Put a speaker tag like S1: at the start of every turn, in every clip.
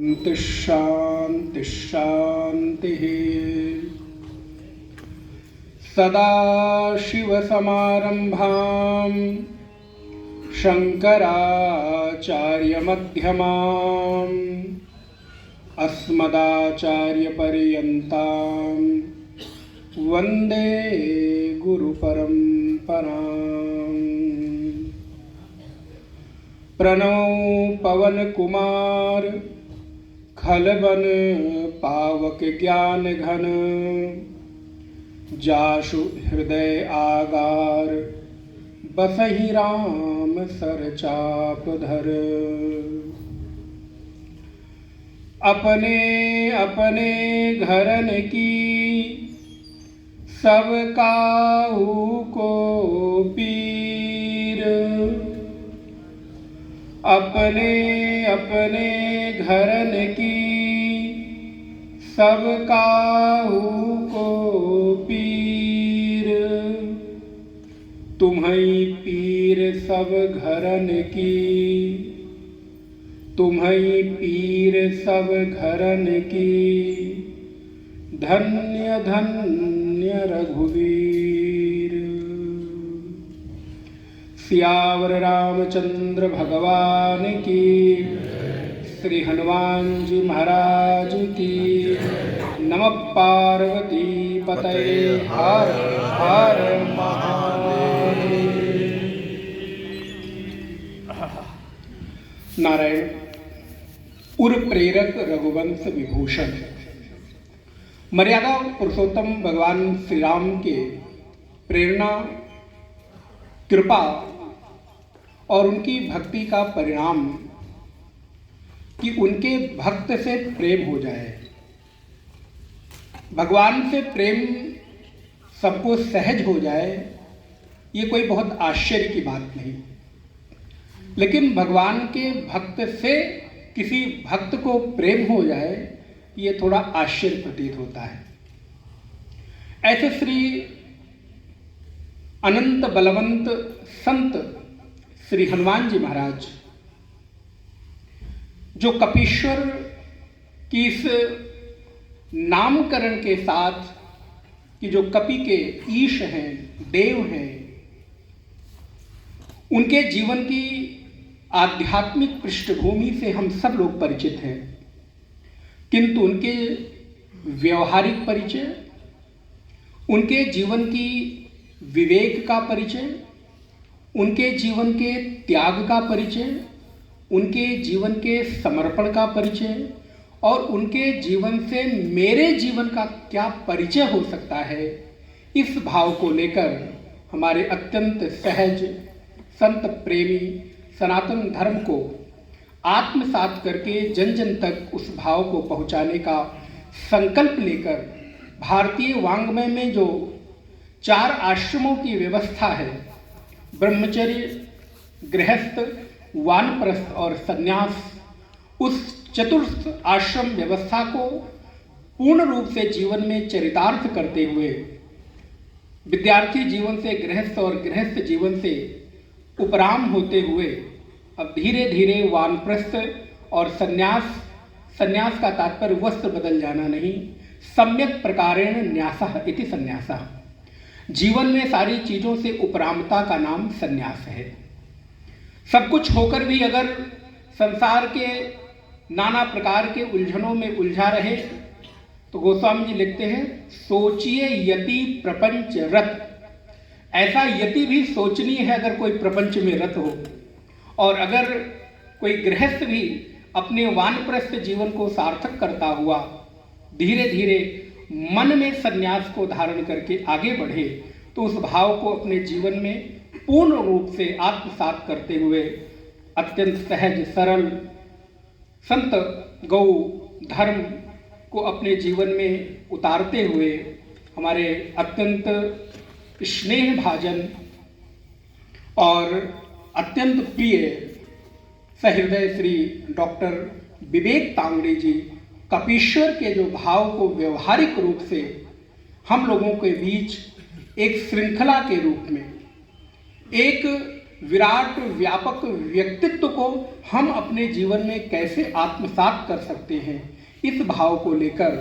S1: शांति शांति। सदाशिवसमारम्भां शङ्कराचार्यमध्यमाम् अस्मदाचार्यपर्यन्तां वन्दे गुरुपरम्पराम्। प्रणव पवनकुमार खलबन पावक ज्ञान घन, जासु हृदय आगार बसहि राम सर चाप धर। अपने अपने घरन की सब काहू को पीर, अपने अपने घरन की सब काहू को पीर। तुम्हीं पीर सब घरन की, तुम्हीं पीर सब घरन की। धन्य धन्य रघुवीर। सियावर रामचंद्र भगवान की, श्री हनुमान जी महाराज की। नमः पार्वती पतये हर हर महादेव। नारायण उर प्रेरक रघुवंश विभूषण। मर्यादा पुरुषोत्तम भगवान श्री राम के प्रेरणा, कृपा और उनकी भक्ति का परिणाम कि उनके भक्त से प्रेम हो जाए। भगवान से प्रेम सबको सहज हो जाए, ये कोई बहुत आश्चर्य की बात नहीं। लेकिन भगवान के भक्त से किसी भक्त को प्रेम हो जाए, ये थोड़ा आश्चर्य प्रतीत होता है। ऐसे श्री अनंत बलवंत संत श्री हनुमान जी महाराज, जो कपीश्वर की इस नामकरण के साथ कि जो कपि के ईश हैं, देव हैं, उनके जीवन की आध्यात्मिक पृष्ठभूमि से हम सब लोग परिचित हैं, किंतु उनके व्यवहारिक परिचय, उनके जीवन की विवेक का परिचय, उनके जीवन के त्याग का परिचय, उनके जीवन के समर्पण का परिचय और उनके जीवन से मेरे जीवन का क्या परिचय हो सकता है, इस भाव को लेकर हमारे अत्यंत सहज संत प्रेमी सनातन धर्म को आत्मसात करके जन जन तक उस भाव को पहुंचाने का संकल्प लेकर भारतीय वाङ्मय में जो 4 आश्रमों की व्यवस्था है, ब्रह्मचर्य, गृहस्थ, वानप्रस्थ और सन्यास, उस चतुर्थ आश्रम व्यवस्था को पूर्ण रूप से जीवन में चरितार्थ करते हुए विद्यार्थी जीवन से गृहस्थ और गृहस्थ जीवन से उपराम होते हुए अब धीरे धीरे वानप्रस्थ और सन्यास का तात्पर्य वस्त्र बदल जाना नहीं, सम्यक प्रकारेण न्यासः इति सन्यासः। जीवन में सारी चीज़ों से उपरामता का नाम सन्यास है। सब कुछ होकर भी अगर संसार के नाना प्रकार के उलझनों में उलझा रहे तो गोस्वामी जी लिखते हैं, सोचिए यति प्रपंच रत। ऐसा यति भी सोचनीय है अगर कोई प्रपंच में रत हो, और अगर कोई गृहस्थ भी अपने वानप्रस्थ जीवन को सार्थक करता हुआ धीरे धीरे मन में सन्यास को धारण करके आगे बढ़े, तो उस भाव को अपने जीवन में पूर्ण रूप से आत्मसात करते हुए अत्यंत सहज सरल संत गौ धर्म को अपने जीवन में उतारते हुए हमारे अत्यंत स्नेह भाजन और अत्यंत प्रिय सहृदय श्री डॉक्टर विवेक तांगड़ी जी कपीश्वर के जो भाव को व्यवहारिक रूप से हम लोगों के बीच एक श्रृंखला के रूप में, एक विराट व्यापक व्यक्तित्व को हम अपने जीवन में कैसे आत्मसात कर सकते हैं, इस भाव को लेकर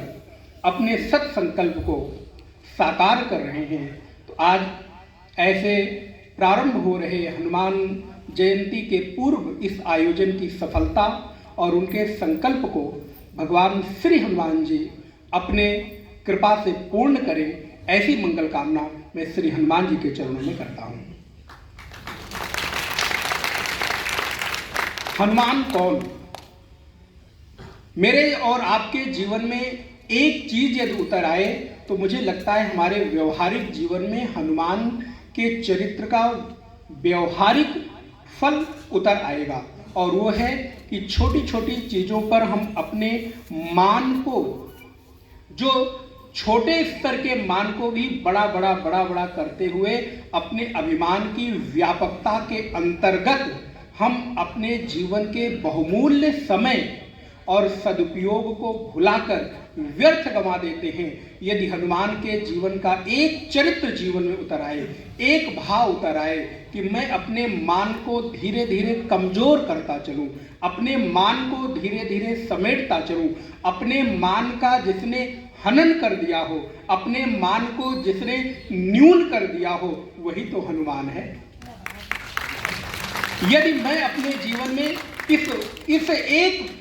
S1: अपने सत संकल्प को साकार कर रहे हैं। तो आज ऐसे प्रारंभ हो रहे हनुमान जयंती के पूर्व इस आयोजन की सफलता और उनके संकल्प को भगवान श्री हनुमान जी अपने कृपा से पूर्ण करें, ऐसी मंगल कामना मैं श्री हनुमान जी के चरणों में करता हूँ। हनुमान कौन? मेरे और आपके जीवन में एक चीज यदि उतर आए तो मुझे लगता है हमारे व्यवहारिक जीवन में हनुमान के चरित्र का व्यवहारिक फल उतर आएगा, और वो है कि छोटी छोटी चीजों पर हम अपने मान को, जो छोटे स्तर के मान को भी बड़ा बड़ा करते हुए अपने अभिमान की व्यापकता के अंतर्गत हम अपने जीवन के बहुमूल्य समय और सदुपयोग को भुलाकर व्यर्थ गंवा देते हैं। यदि हनुमान के जीवन का एक चरित्र जीवन में उतर आए, एक भाव उतर आए कि मैं अपने मान को धीरे धीरे कमजोर करता चलूं, अपने मान को धीरे धीरे समेटता चलूं, अपने मान का जिसने हनन कर दिया हो, अपने मान को जिसने न्यून कर दिया हो, वही तो हनुमान है। यदि मैं अपने जीवन में इस एक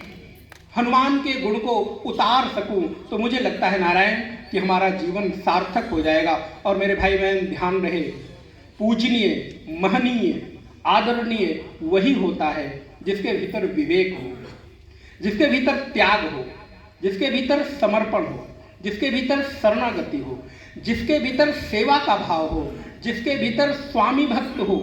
S1: हनुमान के गुण को उतार सकूं तो मुझे लगता है नारायण कि हमारा जीवन सार्थक हो जाएगा। और मेरे भाई बहन ध्यान रहे, पूजनीय, महनीय, आदरणीय वही होता है जिसके भीतर विवेक हो, जिसके भीतर त्याग हो, जिसके भीतर समर्पण हो, जिसके भीतर शरणागति हो, जिसके भीतर सेवा का भाव हो, जिसके भीतर स्वामी भक्त हो,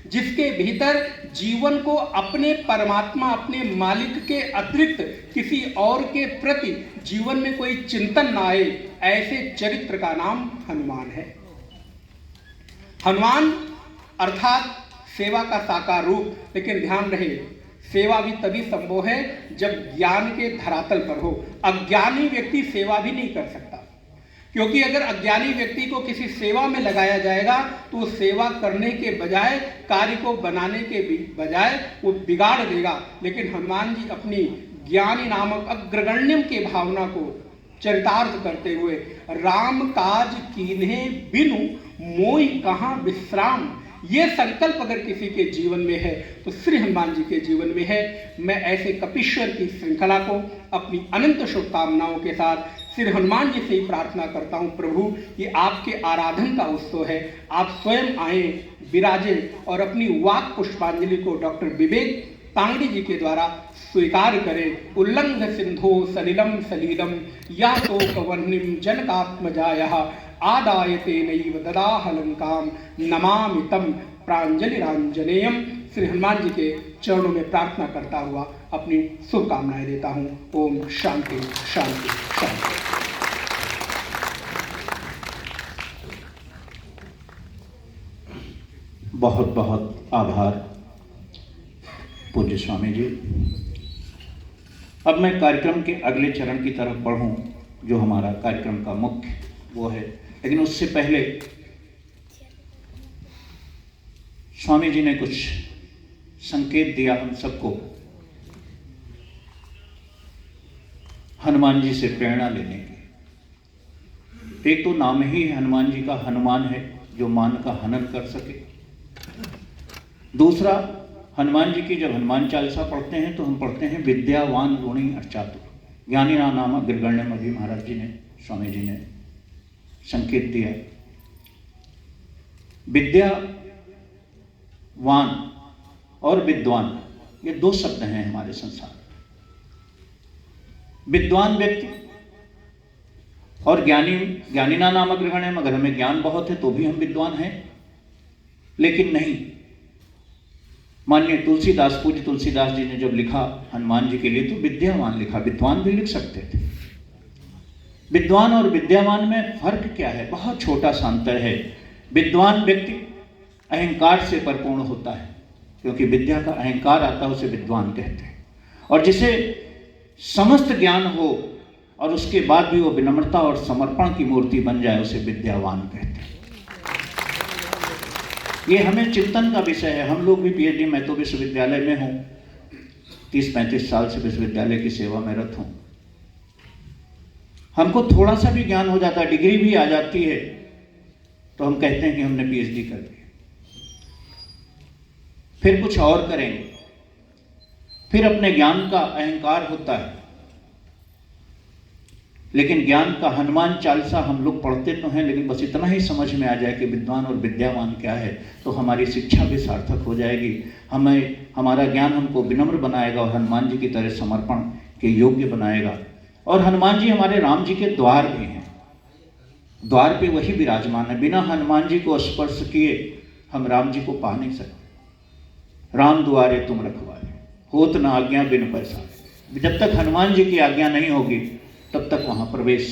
S1: जिसके भीतर जीवन को अपने परमात्मा, अपने मालिक के अतिरिक्त किसी और के प्रति जीवन में कोई चिंतन ना आए, ऐसे चरित्र का नाम हनुमान है। हनुमान अर्थात सेवा का साकार रूप। लेकिन ध्यान रहे, सेवा भी तभी संभव है जब ज्ञान के धरातल पर हो। अज्ञानी व्यक्ति सेवा भी नहीं कर सकता, क्योंकि अगर अज्ञानी व्यक्ति को किसी सेवा में लगाया जाएगा तो वो सेवा करने के बजाय, कार्य को बनाने के बजाय वो बिगाड़ देगा। लेकिन हनुमान जी अपनी ज्ञानी नामक अग्रगण्यम के भावना को चरितार्थ करते हुए राम काज कीन्हे बिनु मोहि कहाँ विश्राम, ये संकल्प अगर किसी के जीवन में है तो श्री हनुमान जी के जीवन में है। मैं ऐसे कपीश्वर की श्रृंखला को अपनी अनंत शुभकामनाओं के साथ श्री हनुमान जी से ही प्रार्थना करता हूँ। प्रभु, ये आपके आराधन का उत्सव है, आप स्वयं आए, विराजें और अपनी वाक पुष्पांजलि को डॉक्टर विवेक तांगड़ी जी के द्वारा स्वीकार करें। उल्लंघ सिंधो सलिलम सलीलम या तो कवर्णिम जनकात्मजायः आदायते नैव ददाह लंकाम नमामि तम प्रांजलिरांजनेयम। श्री हनुमान जी के चरणों में प्रार्थना करता हुआ अपनी शुभकामनाएं देता हूँ। ओम शांति शांति शांति।
S2: बहुत बहुत आभार पूज्य स्वामी जी। अब मैं कार्यक्रम के अगले चरण की तरफ बढ़ूं, जो हमारा कार्यक्रम का मुख्य वो है। लेकिन उससे पहले स्वामी जी ने कुछ संकेत दिया हम सबको हनुमान जी से प्रेरणा लेने की। एक तो नाम ही हनुमान जी का हनुमान है, जो मान का हनन कर सके। दूसरा, हनुमान जी की जब हनुमान चालीसा पढ़ते हैं तो हम पढ़ते हैं विद्यावान गुणी अर्चातुर, ज्ञानी नाम अग्रगण्यम। अभी महाराज जी ने, स्वामी जी ने संकेत दिया। विद्यावान और विद्वान, ये दो शब्द हैं हमारे संसार में। विद्वान व्यक्ति और ज्ञानी, ज्ञानीना नाम अग्रगण्यम। अगर हमें ज्ञान बहुत है तो भी हम विद्वान हैं, लेकिन नहीं। माननीय तुलसीदास, पूज्य तुलसीदास जी ने जब लिखा हनुमान जी के लिए तो विद्यावान लिखा, विद्वान भी लिख सकते थे। विद्वान और विद्यावान में फर्क क्या है? बहुत छोटा सा अंतर है। विद्वान व्यक्ति अहंकार से परिपूर्ण होता है, क्योंकि विद्या का अहंकार आता है, उसे विद्वान कहते हैं। और जिसे समस्त ज्ञान हो और उसके बाद भी वो विनम्रता और समर्पण की मूर्ति बन जाए, उसे विद्यावान कहते हैं। ये हमें चिंतन का विषय है। हम लोग भी पीएचडी, मैं तो विश्वविद्यालय में हूँ, 30-35 साल से विश्वविद्यालय की सेवा में रत हूँ। हमको थोड़ा सा भी ज्ञान हो जाता है, डिग्री भी आ जाती है, तो हम कहते हैं कि हमने पीएचडी कर ली, फिर कुछ और करेंगे, फिर अपने ज्ञान का अहंकार होता है। लेकिन ज्ञान का हनुमान चालीसा हम लोग पढ़ते तो हैं, लेकिन बस इतना ही समझ में आ जाए कि विद्वान और विद्यावान क्या है, तो हमारी शिक्षा भी सार्थक हो जाएगी। हमारा ज्ञान हमको विनम्र बनाएगा और हनुमान जी की तरह समर्पण के योग्य बनाएगा। और हनुमान जी हमारे राम जी के द्वार भी हैं, द्वार पे वही विराजमान है। बिना हनुमान जी को स्पर्श किए हम राम जी को पा नहीं सकते। राम द्वारे तुम रखवारे, होत न आज्ञा बिन पैसारे। जब तक हनुमान जी की आज्ञा नहीं होगी तब तक वहां प्रवेश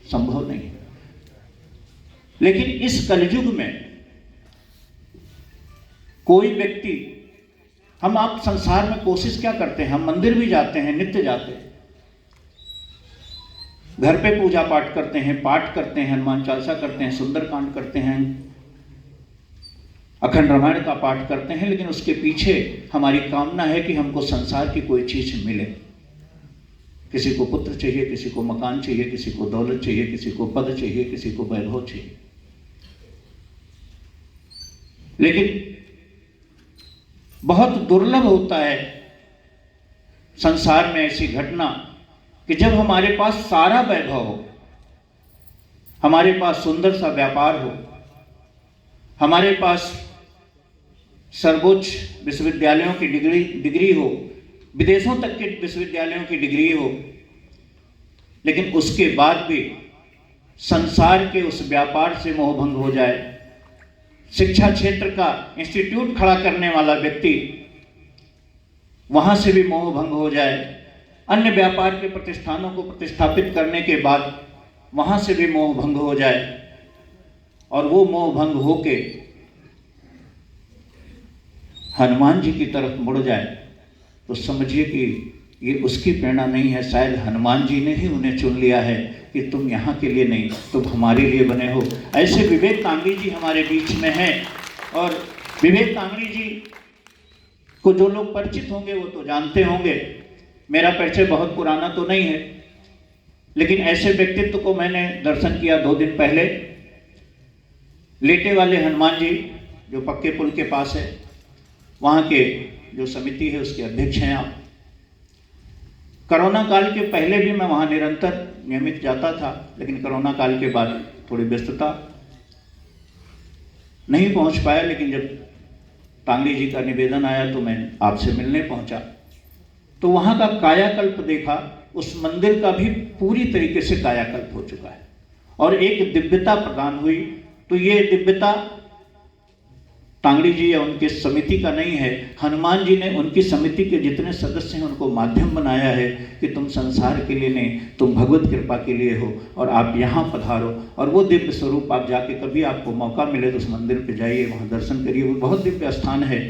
S2: संभव नहीं है। लेकिन इस कलयुग में कोई व्यक्ति, आप संसार में कोशिश क्या करते हैं? हम मंदिर भी जाते हैं, नित्य जाते हैं, घर पे पूजा पाठ करते हैं, पाठ करते हैं, हनुमान चालीसा करते हैं, सुंदरकांड करते हैं, अखंड रामायण का पाठ करते हैं, लेकिन उसके पीछे हमारी कामना है कि हमको संसार की कोई चीज मिले। किसी को पुत्र चाहिए, किसी को मकान चाहिए, किसी को दौलत चाहिए, किसी को पद चाहिए, किसी को वैभव चाहिए। लेकिन बहुत दुर्लभ होता है संसार में ऐसी घटना कि जब हमारे पास सारा वैभव हो, हमारे पास सुंदर सा व्यापार हो, हमारे पास सर्वोच्च विश्वविद्यालयों की डिग्री हो, विदेशों तक के विश्वविद्यालयों की डिग्री हो, लेकिन उसके बाद भी संसार के उस व्यापार से मोहभंग हो जाए। शिक्षा क्षेत्र का इंस्टीट्यूट खड़ा करने वाला व्यक्ति वहां से भी मोहभंग हो जाए, अन्य व्यापार के प्रतिष्ठानों को प्रतिष्ठापित करने के बाद वहां से भी मोहभंग हो जाए, और वो मोहभंग होके हनुमान जी की तरफ मुड़ जाए, तो समझिए कि ये उसकी प्रेरणा नहीं है, शायद हनुमान जी ने ही उन्हें चुन लिया है कि तुम यहाँ के लिए नहीं, तुम हमारे लिए बने हो। ऐसे विवेक कांगड़ी जी हमारे बीच में हैं, और विवेक कांगड़ी जी को जो लोग परिचित होंगे वो तो जानते होंगे। मेरा परिचय बहुत पुराना तो नहीं है, लेकिन ऐसे व्यक्तित्व को मैंने दर्शन किया 2 दिन पहले। लेटे वाले हनुमान जी जो पक्के पुल के पास है, वहाँ के जो समिति है उसके अध्यक्ष हैं आप। कोरोना काल के पहले भी मैं वहाँ निरंतर नियमित जाता था, लेकिन कोरोना काल के बाद थोड़ी व्यस्तता नहीं पहुँच पाया। लेकिन जब कांगड़ी जी का निवेदन आया तो मैं आपसे मिलने पहुँचा, तो वहाँ का कायाकल्प देखा। उस मंदिर का भी पूरी तरीके से कायाकल्प हो चुका है और एक दिव्यता प्रदान हुई। तो ये दिव्यता कांगड़ी जी या उनके समिति का नहीं है, हनुमान जी ने उनकी समिति के जितने सदस्य हैं उनको माध्यम बनाया है कि तुम संसार के लिए नहीं, तुम भगवत कृपा के लिए हो और आप यहाँ पधारो। और वो दिव्य स्वरूप आप जाके कभी आपको मौका मिले तो उस मंदिर पे जाइए, वहाँ दर्शन करिए, वो बहुत दिव्य स्थान है।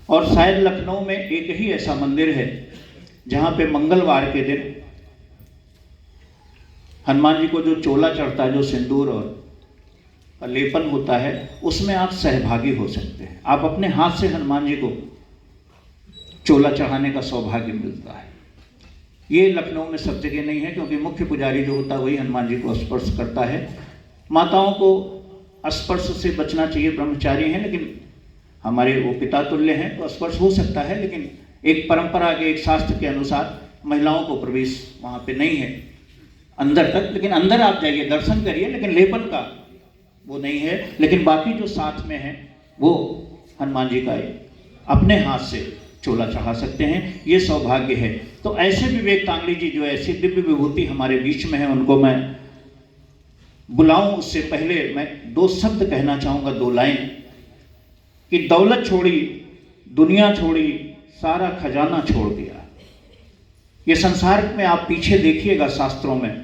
S2: और शायद लखनऊ में एक ही ऐसा मंदिर है जहाँ पे मंगलवार के दिन हनुमान जी को जो चोला चढ़ता है, जो सिंदूर और लेपन होता है, उसमें आप सहभागी हो सकते हैं। आप अपने हाथ से हनुमान जी को चोला चढ़ाने का सौभाग्य मिलता है। ये लखनऊ में सब जगह नहीं है, क्योंकि मुख्य पुजारी जो होता है वही हनुमान जी को स्पर्श करता है। माताओं को स्पर्श से बचना चाहिए, ब्रह्मचारी हैं, लेकिन हमारे वो पिता तुल्य हैं तो स्पर्श हो सकता है। लेकिन एक परंपरा के, एक शास्त्र के अनुसार महिलाओं को प्रवेश वहाँ पे नहीं है अंदर तक। लेकिन अंदर आप जाइए, दर्शन करिए, लेकिन लेपन का वो नहीं है। लेकिन बाकी जो साथ में है वो हनुमान जी का अपने हाथ से चोला चढ़ा सकते हैं, ये सौभाग्य है। तो ऐसे विवेक कांगड़ी जी जो ऐसी दिव्य विभूति हमारे बीच में है, उनको मैं बुलाऊं उससे पहले मैं 2 शब्द कहना चाहूँगा, 2 लाइन, कि दौलत छोड़ी, दुनिया छोड़ी, सारा खजाना छोड़ दिया। ये संसार में आप पीछे देखिएगा, शास्त्रों में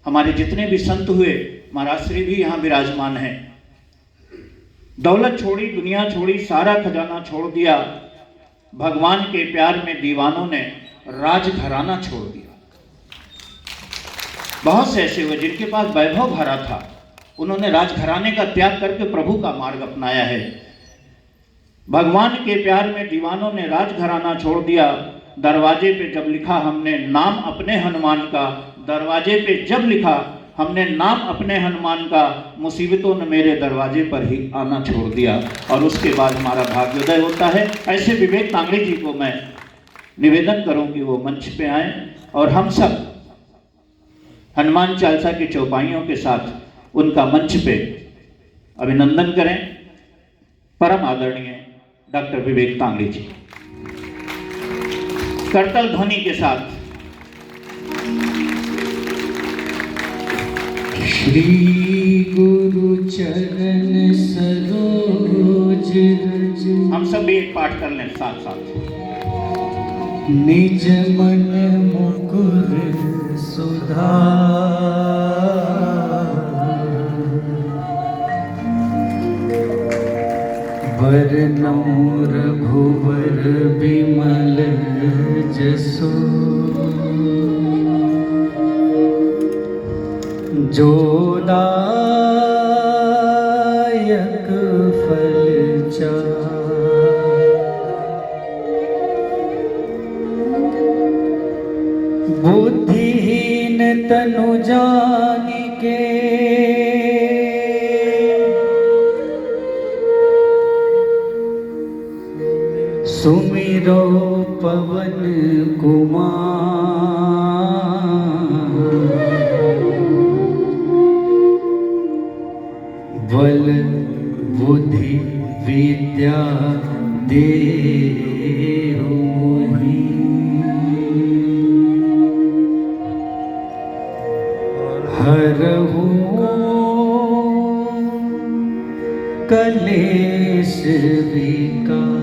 S2: हमारे जितने भी संत हुए, महाराज श्री भी यहाँ विराजमान हैं, दौलत छोड़ी, दुनिया छोड़ी, सारा खजाना छोड़ दिया, भगवान के प्यार में दीवानों ने राजघराना छोड़ दिया। बहुत से ऐसे हुए जिनके पास वैभव भरा था, उन्होंने राजघराने का त्याग करके प्रभु का मार्ग अपनाया है। भगवान के प्यार में दीवानों ने राजघराना छोड़ दिया। दरवाजे पे जब लिखा हमने नाम अपने हनुमान का, दरवाजे पे जब लिखा हमने नाम अपने हनुमान का, मुसीबतों ने मेरे दरवाजे पर ही आना छोड़ दिया और उसके बाद हमारा भाग्योदय होता है। ऐसे विवेक तांगड़ी जी को मैं निवेदन करूं कि वो मंच पे आए और हम सब हनुमान चालीसा की चौपाइयों के साथ उनका मंच पे अभिनंदन करें। परम आदरणीय डॉक्टर विवेक तांगड़ी जी करतल ध्वनि के साथ।
S3: श्री गुरु चरण सरोज रज,
S2: हम सब भी एक पाठ कर लें साथ साथ।
S3: निज मन मुकुर सुधार, वरनौ रघुवर बिमल जसु, जो दायक फल चार, बुद्धिहीन तनु जानिके, सुमिरो पवन कुमार, बल बुद्धि विद्या देहु मोहि, हरहु कलेश विकार।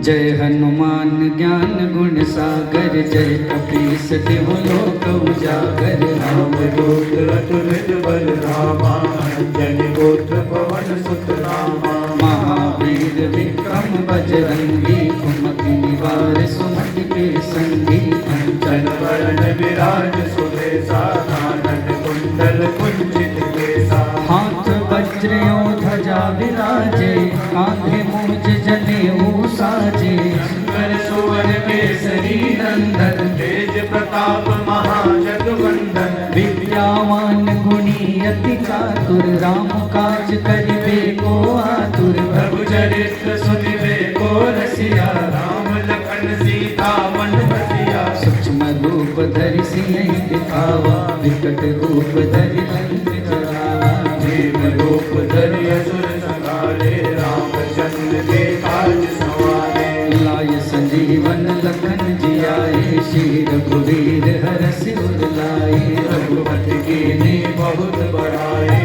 S3: जय हनुमान ज्ञान गुण सागर, जय कपीस तिहु लोक उजागर, राम दूत अतुलित बल धामा, अंजनी पुत्र पवन सुत नामा, महावीर विक्रम बजरंगी, कुमति निवार सुमति के संगी, कंचन वरण विराज सुबेसा, कानन कुंडल कुंचित केसा, हाथ वज्र ध्वजा विराजे, कांधे मूज जनेऊ साजे, शंकर सुवर केसरी नंदन, तेज प्रताप महाजगवंदन, विद्यावान गुणी अति चातुर, राम काज करिबे को आतुर, प्रभु चरित्र सुनिबे को रसिया, राम लखन सीता मन बसिया, सूक्ष्म रूप धरि सियहि दिखावा, विकट रूप धरि लंक जरावा, भीम रूप धरि असुर संहारे, रामचंद्र के काज सवारे, लाय संजीवन लखन जियाए, श्री रघुवीर हरषि उर लाए, रघुपति कीन्ही बहुत बड़ाई,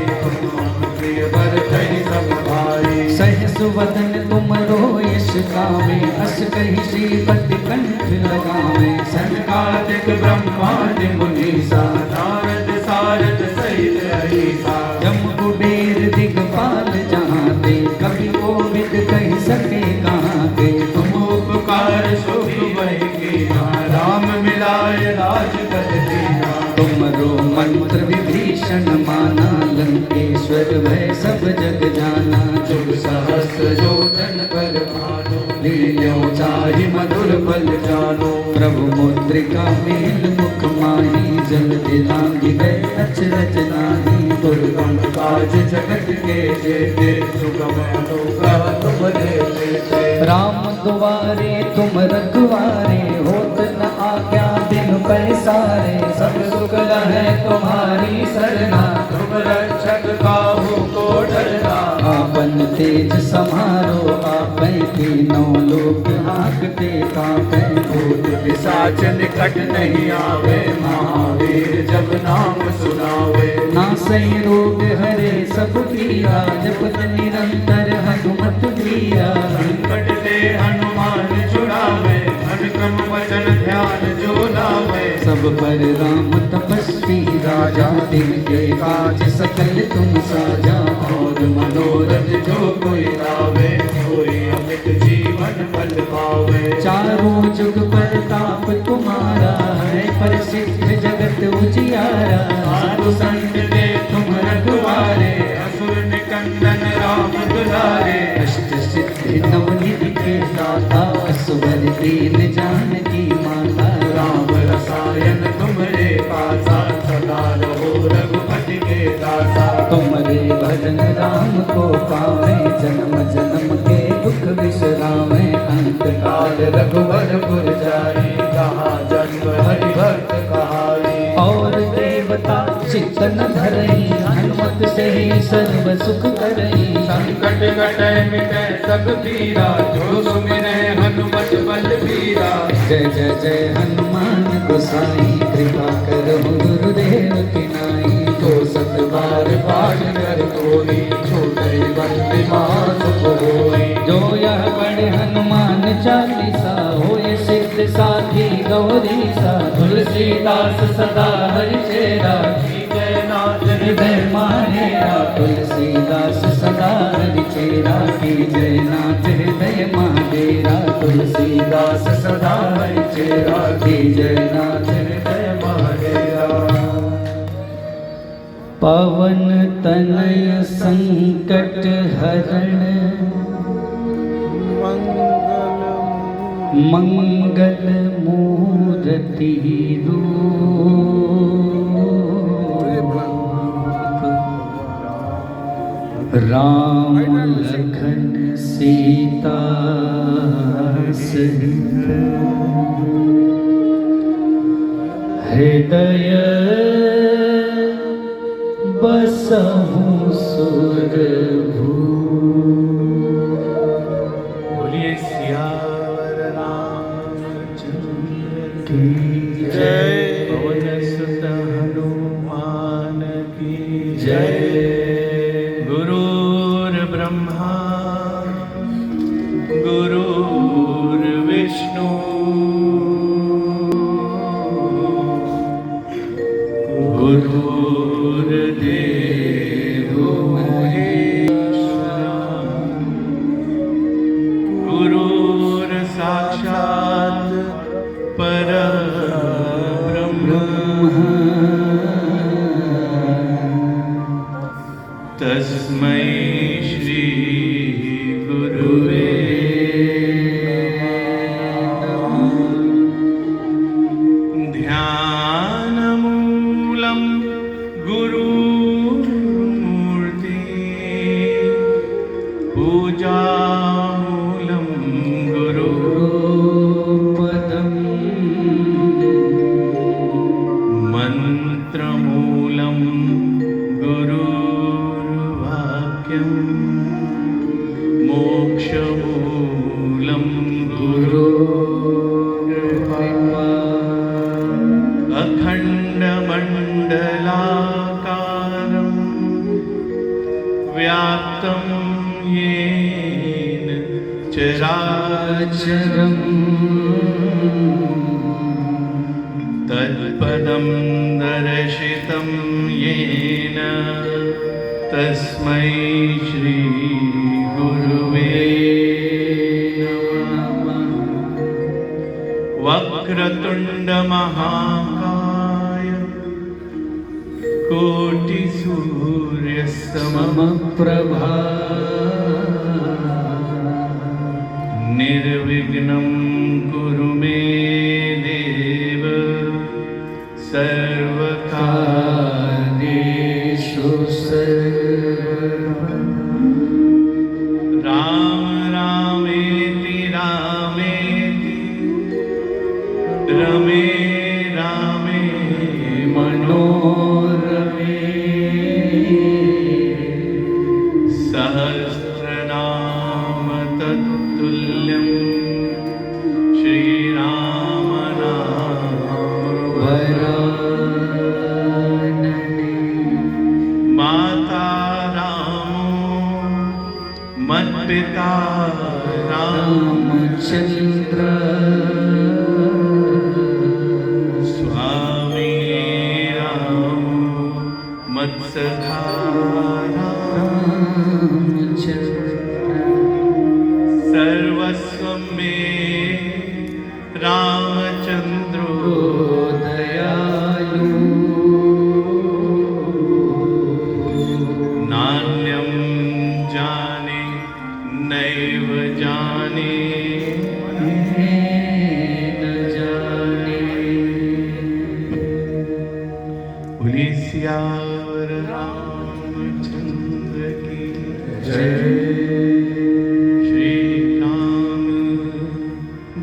S3: प्रिय भरतहि सब भाई, सहस वदन तुमरो यश गावे, अस कहि श्रीपति कंठ लगावे, सनकादिक ब्रह्मादि मुनीसा, नारद सारद सहित अहिसा, जम कुबेर दिगपाल जहाँ ते, कवि कोविद कहि सके कहाँ ते, तुम उपकार सुख बहि कीन्हा, राम मिलाए राजपद दीन्हा, तुमरो मंत्र विभीषण माना, लंकेश्वर भय सब जग जाना, जुग सहस्र योजन पर भानु, लील्यों चाहि मधुर फल जानो, प्रभु मुद्रिका मेल मुख माही, जल दिलांगी गए अचरज नाही, दुर्गम काज जगत के जेते, सुगम अनुग्रह तुम देते, राम दुआरे तुम रखवारे, होत न आज्ञा बिनु पैसारे, सब सुख लहै तुम्हारी सरना, तुम रक्षक काहू को डरना, आपन तेज समारो आपै, तीनों लोक हांकते कांपै, भूत पिशाच निकट नहीं आवे, महावीर जब नाम सुनावे, नासै रोग हरे सब पीरा, जपत निरंतर हनुमत वीरा, संकट ते हनुमान छुड़ावे, मन क्रम वचन ध्यान जो लावे, सब पर राम तपस्वी राजा, तिनके काज सकल तुम साजा, और मनोरथ जो कोई लावे, कोई अमित जीवन फल पावे, चारों जुग प्रताप तुम्हारा है, प्रसिद्ध जगत उजियारा, साधु संत के तुम रखवारे, असुर नवनिधि के दाता असवर दीन जानकी माता
S4: राम रसायन तुमरे पासा सदा रहो रघुपति के दासा
S3: तुम्हारे भजन राम को पावे जन्म जन्म के दुख विश्रामे अंत
S4: काल रघुवरपुर जाई कहाँ जन्म हरि भक्त कहाई
S3: और देवता चित्तन धरई हनुमत से ही सर्व सुख करई
S4: संकट कटे मिटे सब पीरा जो सुमिरै हनुमत बलबीरा
S3: जय जय जय हनुमान गोसाई कृपा करहु गुरुदेव की नाई
S4: तो सत बार पाठ कर कोई छोटे बंदी मास होई
S3: जो यह पढ़े हनुमान चालीसा होए सिद्ध साखी गौरी सा तुलसीदास सदा हरि चेरा
S4: जय नाथ
S3: हृदय माहेरा तुलसीदास सदा हरि चेरा की जय नाथ हृदय महादेरा तुलसीदास सदा हरि चेरा की जय नाथ हृदय महादेरा पवन तनय संकट हरण मंगल मूर्ति राम लखन सीता सहित हृदय बसहु सुरभू
S4: बोलिए सियावर रामचंद्र की जय पवन सुत हनुमान की जय गुरुर् ब्रह्मा गुरुर्विष्णु गुरुर्देवो महेश्वरा गुरुर्साक्षात् परब्रह्म तस्मै श्री गुरुवे ध्यानमूलं गुरुमूर्ति पूजामूलं गुरुपदम् मन्त्रमूलं गुरुर्वाक्यं मोक्षमूलं गुरुर्कृपा अखण्डमण्डलाकारं व्याप्तं येन चराचरम् तत्पदं दर्शितं येन तस्मै श्री गुरुवे नमः वक्रतुण्डमहाकाय कोटिसूर्यसमप्रभा निर्विघ्नं कुरु मे देव सर्वकार्येषु सर्वदा राम रामेति रामेति रमे रामे मनोरमे सहस्रनाम तत्तुल्यं श्रीराम नाम वरानने माता रामो मत्पिता रामचन्द्र स्वामी राम मत्सखा सर्वस्वं मे रामचन्द्रो दयालु नान्यं जाने नैव जाने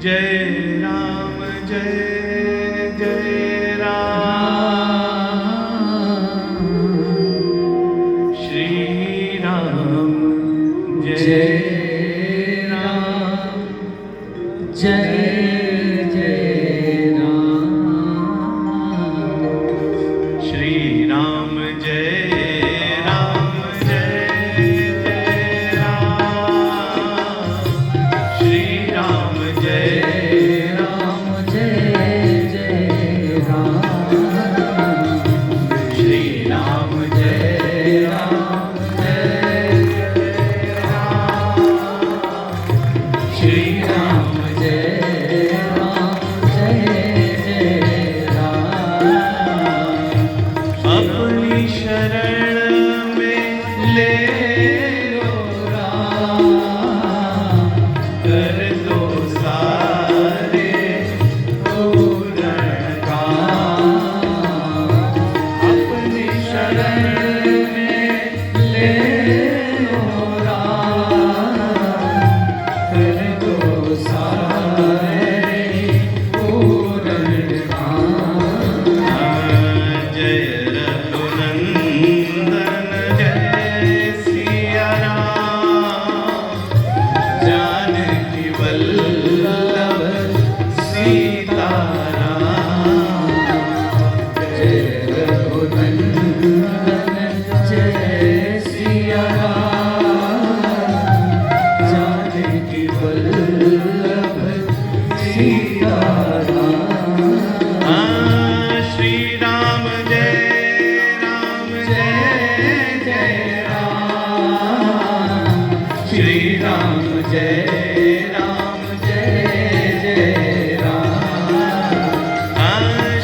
S4: जय राम जय जय राम श्री राम जय राम
S3: जय जय राम
S4: श्री राम जय राम जय जय राम श्री राम जय
S3: राम जय जय राम
S4: श्री राम जय राम जय राम
S3: श्री राम जय राम जय जय राम
S4: अपनी शरण में ले लो
S3: राम
S4: कर दो सारे पूर्ण काम अपनी शरण में ले लो
S3: कर दो सारे पूर्ण काम
S4: जय रघुनंदन जय सिया राम जानकी वल्लभ सीता राम
S3: जय रघुनंदन जय सिया राम जानकी वल्लभ सीता राम
S4: श्री राम जय जय
S3: राम श्री राम जय राम जय जय राम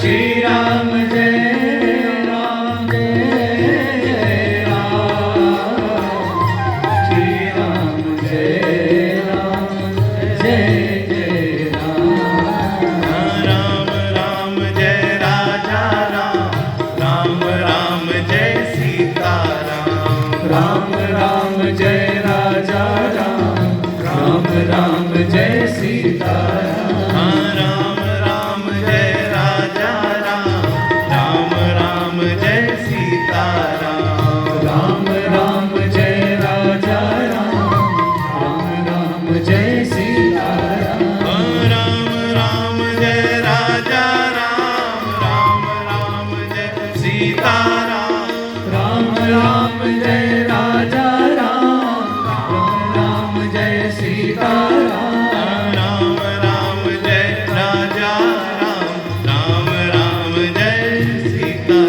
S3: श्री राम जय राम जय जय राम श्री राम जय राम जय जय राम
S4: राम राम जय राजा राम राम राम जय सीता
S3: राम राम जय राजा राम राम राम जय सीता
S4: राम राम जय राजा राम राम राम जय सीता
S3: राम राम जय राजा राम राम राम जय सीता
S4: राम राम जय राजा राम राम राम जय सीता
S3: राम राम जय राजा राम राम राम जय सीता
S4: राम राम जय राजा राम राम राम जय सीता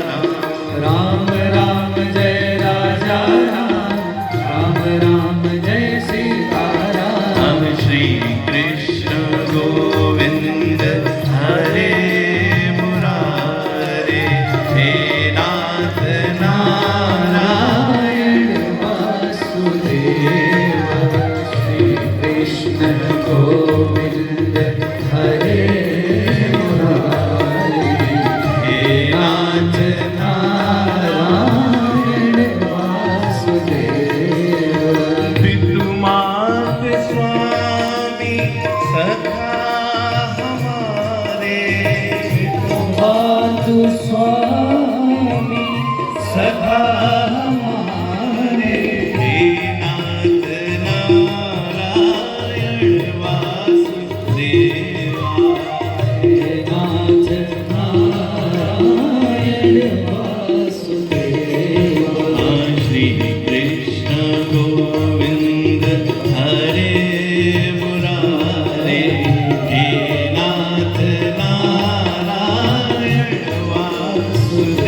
S3: राम राम जय राजा राम राम राम जय सीता
S4: हम श्री कृष्ण गोविंद हरे मुरारे हे नाथ नारायण
S3: वासुदेव श्री कृष्ण गोविंद हरे मुरारी
S4: हे नाथ
S3: नारायण वासुदेव
S4: विद्युमात स्वामी सखा हमारे
S3: वातु स्वामी
S4: सखा
S3: हमारे
S4: हे नाथ नारायण वासुदेवा
S3: हे नाथ नारायण वासुदेव
S4: श्री कृष्ण गोविंद हरे मुरारे हे नाथ नारायण वासुदेवा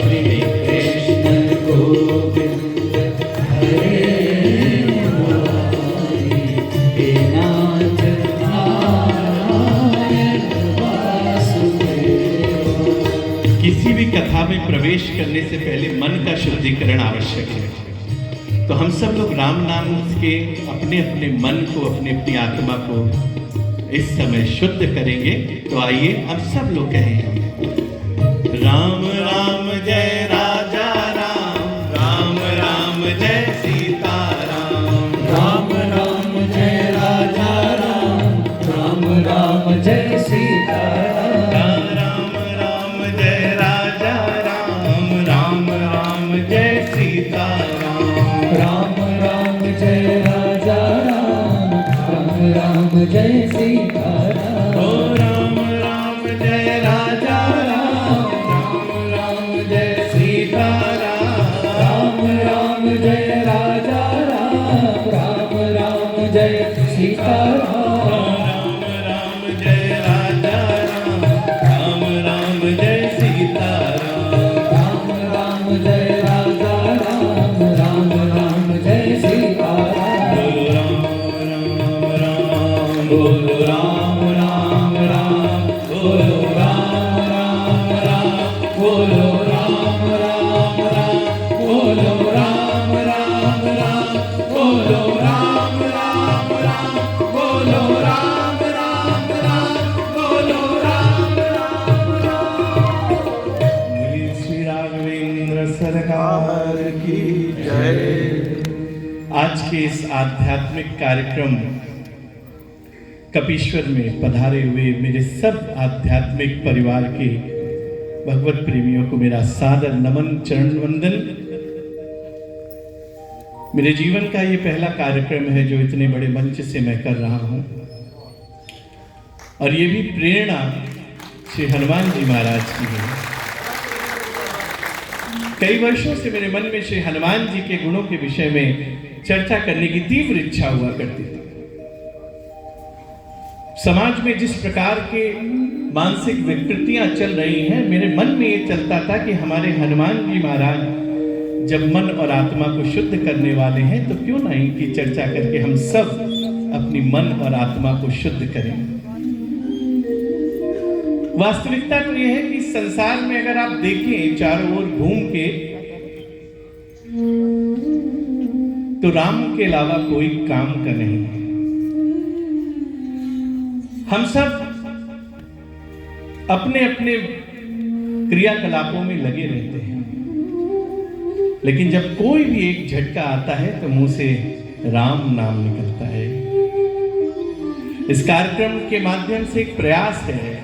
S3: श्री कृष्ण गोविंद हरे मुरारी हे नाथ नारायण वासुदेव
S5: किसी भी कथा में प्रवेश करने से पहले मन का शुद्धिकरण आवश्यक है। तो हम सब लोग राम नाम के अपने अपने मन को, अपनी अपनी आत्मा को इस समय शुद्ध करेंगे। तो आइए हम सब लोग कहें,
S4: राम राम जय राजा राम राम राम जय सीता राम
S3: राम राम जय राजा राम जय सीताराम।
S5: राम राम जय राजा राम, राम राम जय सीताराम।
S3: राम राम जय राजा राम, राम राम जय सीताराम।
S5: ओ राम राम जय राजा राम, राम राम जय सीताराम।
S3: राम राम जय राजा राम, राम राम जय सीताराम।
S5: राम राम जय राजा राम, राम राम जय सीताराम।
S3: राम राम जय राजा राम, राम राम जय सीताराम।
S5: बोलो राम राम राम, बोलो राम राम राम, बोलो राम राम राम, बोलो राम राम राम, बोलो राम राम राम, बोलो राम राम राम, बोलो राम राम राम। बोलिए श्री राघवेंद्र सरकार की जय। आज के इस आध्यात्मिक कार्यक्रम कपीश्वर में पधारे हुए मेरे सब आध्यात्मिक परिवार के भगवत प्रेमियों को मेरा सादर नमन, चरण वंदन। मेरे जीवन का ये पहला कार्यक्रम है जो इतने बड़े मंच से मैं कर रहा हूं, और ये भी प्रेरणा श्री हनुमान जी महाराज की है। कई वर्षों से मेरे मन में श्री हनुमान जी के गुणों के विषय में चर्चा करने की तीव्र इच्छा हुआ करती थी। समाज में जिस प्रकार के मानसिक विकृतियां चल रही हैं, मेरे मन में ये चलता था कि हमारे हनुमान जी महाराज जब मन और आत्मा को शुद्ध करने वाले हैं, तो क्यों ना इनकी चर्चा करके हम सब अपनी मन और आत्मा को शुद्ध करें। वास्तविकता तो यह है कि संसार में अगर आप देखें चारों ओर घूम के, तो राम के अलावा कोई काम का नहीं है। हम सब अपने अपने क्रियाकलापों में लगे रहते हैं, लेकिन जब कोई भी एक झटका आता है तो मुंह से राम नाम निकलता है। इस कार्यक्रम के माध्यम से एक प्रयास है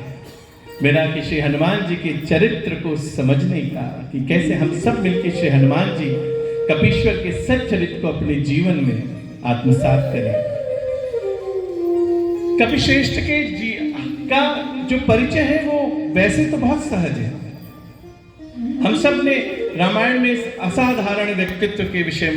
S5: मेरा कि श्री हनुमान जी के चरित्र को समझने का, कि कैसे हम सब मिलकर श्री हनुमान जी कपीश्वर के सच्चरित्र को अपने जीवन में आत्मसात करें। कपिश्रेष्ठ के जी का जो परिचय है वो वैसे तो बहुत सहज है। हम सब ने रामायण में इस असाधारण व्यक्तित्व के विषय में